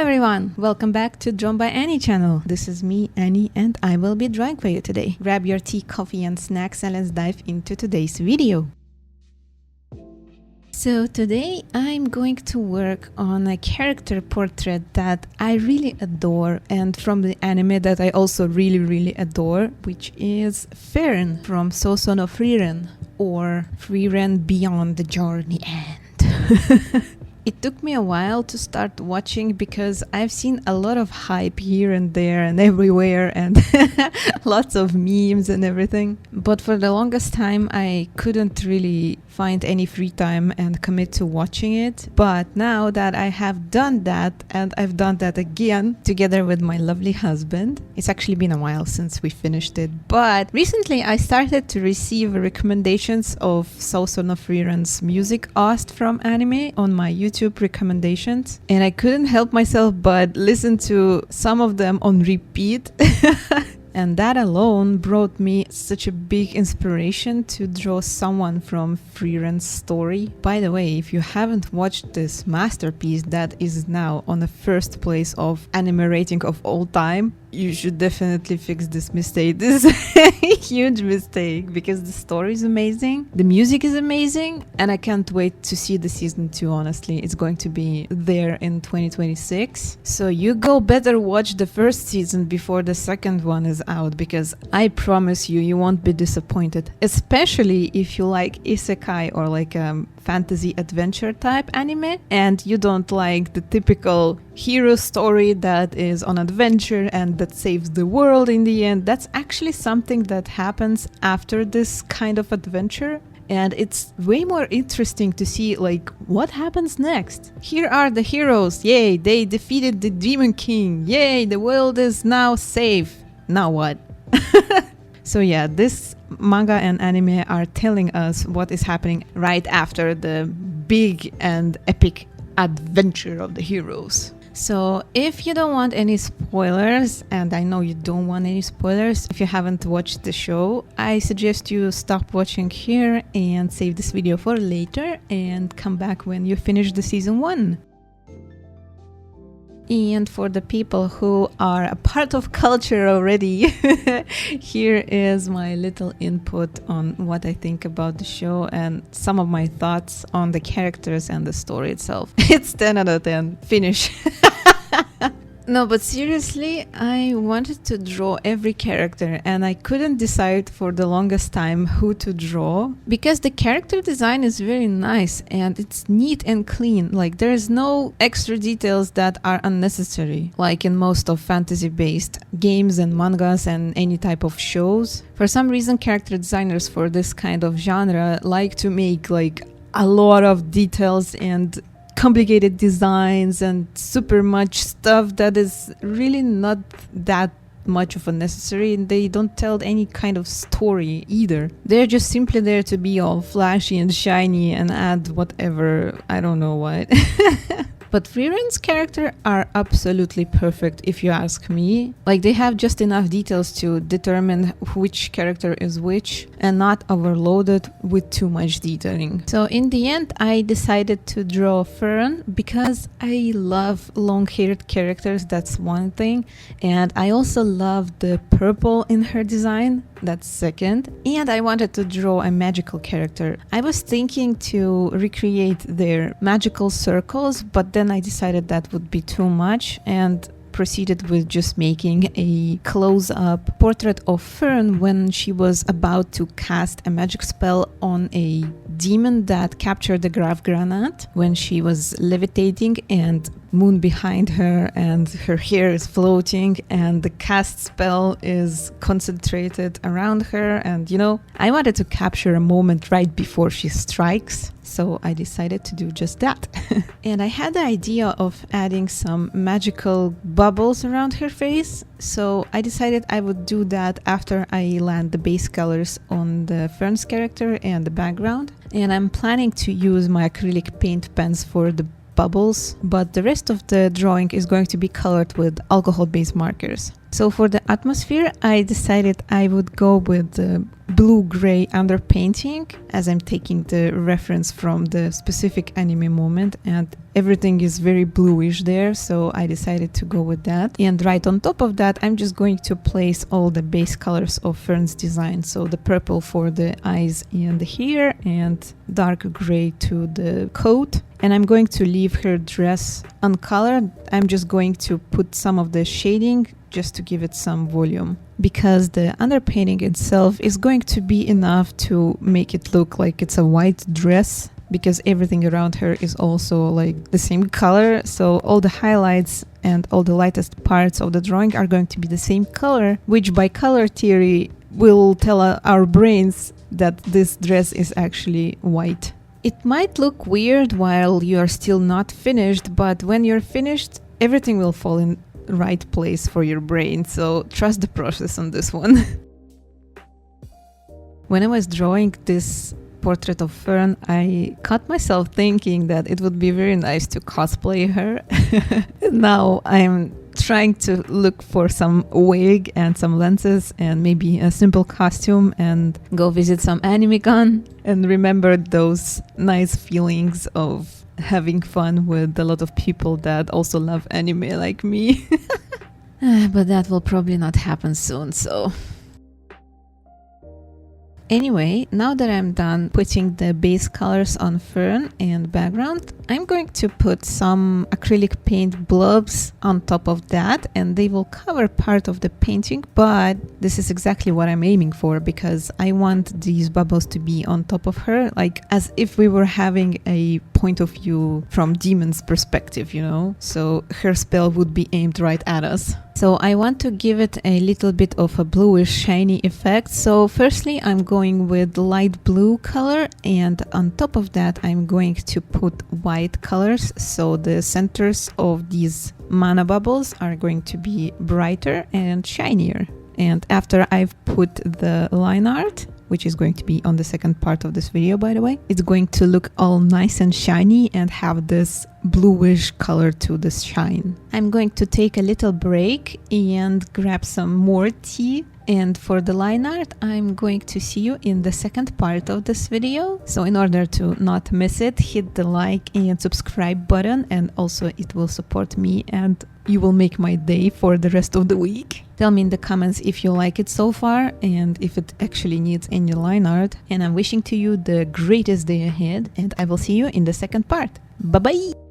everyone, welcome back to Drawn by Annie channel. This is me, Annie, and I will be drawing for you today. Grab your tea, coffee and snacks and let's dive into today's video. So today I'm going to work on a character portrait that I really adore and from the anime that I also really adore, which is Fern from Son of Frieren, or Frieren Beyond the Journey End. It took me a while to start watching because I've seen a lot of hype here and there and everywhere and lots of memes and everything. But for the longest time I couldn't really find any free time and commit to watching it. But now that I have done that, and I've done that again together with my lovely husband, it's actually been a while since we finished it, but recently I started to receive recommendations of Son of Frieren's music OST from anime on my YouTube recommendations, and I couldn't help myself but listen to some of them on repeat. And that alone brought me such a big inspiration to draw someone from Frieren's story. By the way, if you haven't watched this masterpiece that is now on the first place of anime rating of all time, you should definitely fix this mistake. This is a huge mistake because the story is amazing, the music is amazing, and I can't wait to see the season 2, honestly. It's going to be there in 2026. So you go better watch the first season before the second one is out, because I promise you, you won't be disappointed, especially if you like isekai or like fantasy adventure type anime and you don't like the typical hero story that is on adventure and that saves the world in the end. That's actually something that happens after this kind of adventure, and it's way more interesting to see like what happens next. Here are the heroes, yay, they defeated the Demon King, yay, the world is now safe. Now what? So yeah, this manga and anime are telling us what is happening right after the big and epic adventure of the heroes. So if you don't want any spoilers, and I know you don't want any spoilers if you haven't watched the show, I suggest you stop watching here and save this video for later and come back when you finish the season 1. And for the people who are a part of culture already, here is my little input on what I think about the show and some of my thoughts on the characters and the story itself. It's 10 out of 10. Finish. No, but seriously, I wanted to draw every character and I couldn't decide for the longest time who to draw because the character design is very nice and it's neat and clean. Like there's no extra details that are unnecessary, like in most of fantasy-based games and mangas and any type of shows. For some reason, character designers for this kind of genre like to make like a lot of details and complicated designs and super much stuff that is really not that much of a necessary, and they don't tell any kind of story either. They're just simply there to be all flashy and shiny and add whatever, I don't know what. But Frieren's characters are absolutely perfect if you ask me. Like they have just enough details to determine which character is which and not overloaded with too much detailing. So in the end I decided to draw Fern because I love long-haired characters, that's one thing, and I also love the purple in her design. That's second. And I wanted to draw a magical character. I was thinking to recreate their magical circles, but then I decided that would be too much and proceeded with just making a close-up portrait of Fern when she was about to cast a magic spell on a demon that captured the Graf Granat when she was levitating and moon behind her and her hair is floating and the cast spell is concentrated around her, and you know, I wanted to capture a moment right before she strikes, so I decided to do just that. And I had the idea of adding some magical bubbles around her face, so I decided I would do that after I land the base colors on the Fern's character and the background. And I'm planning to use my acrylic paint pens for the bubbles, but the rest of the drawing is going to be colored with alcohol-based markers. So for the atmosphere, I decided I would go with the blue-gray underpainting, as I'm taking the reference from the specific anime moment, and everything is very bluish there, so I decided to go with that. And right on top of that, I'm just going to place all the base colors of Fern's design, so the purple for the eyes and the hair, and dark gray to the coat. And I'm going to leave her dress uncolored. I'm just going to put some of the shading just to give it some volume, because the underpainting itself is going to be enough to make it look like it's a white dress, because everything around her is also like the same color, so all the highlights and all the lightest parts of the drawing are going to be the same color, which by color theory will tell our brains that this dress is actually white. It might look weird while you are still not finished, but when you're finished, everything will fall in right place for your brain, so trust the process on this one. When I was drawing this portrait of Fern, I caught myself thinking that it would be very nice to cosplay her. Now I'm trying to look for some wig and some lenses and maybe a simple costume and go visit some anime con and remember those nice feelings of having fun with a lot of people that also love anime like me. But that will probably not happen soon, so... Anyway, now that I'm done putting the base colors on Fern and background, I'm going to put some acrylic paint blobs on top of that, and they will cover part of the painting, but this is exactly what I'm aiming for, because I want these bubbles to be on top of her, like as if we were having a point of view from Demon's perspective, you know? So her spell would be aimed right at us. So I want to give it a little bit of a bluish shiny effect. So firstly, I'm going with light blue color, and on top of that I'm going to put white colors, so the centers of these mana bubbles are going to be brighter and shinier. And after I've put the line art, which is going to be on the second part of this video, by the way, it's going to look all nice and shiny and have this bluish color to the shine. I'm going to take a little break and grab some more tea. And for the line art, I'm going to see you in the second part of this video. So in order to not miss it, hit the like and subscribe button, and also it will support me and you will make my day for the rest of the week. Tell me in the comments if you like it so far and if it actually needs any line art. And I'm wishing to you the greatest day ahead, and I will see you in the second part. Bye bye!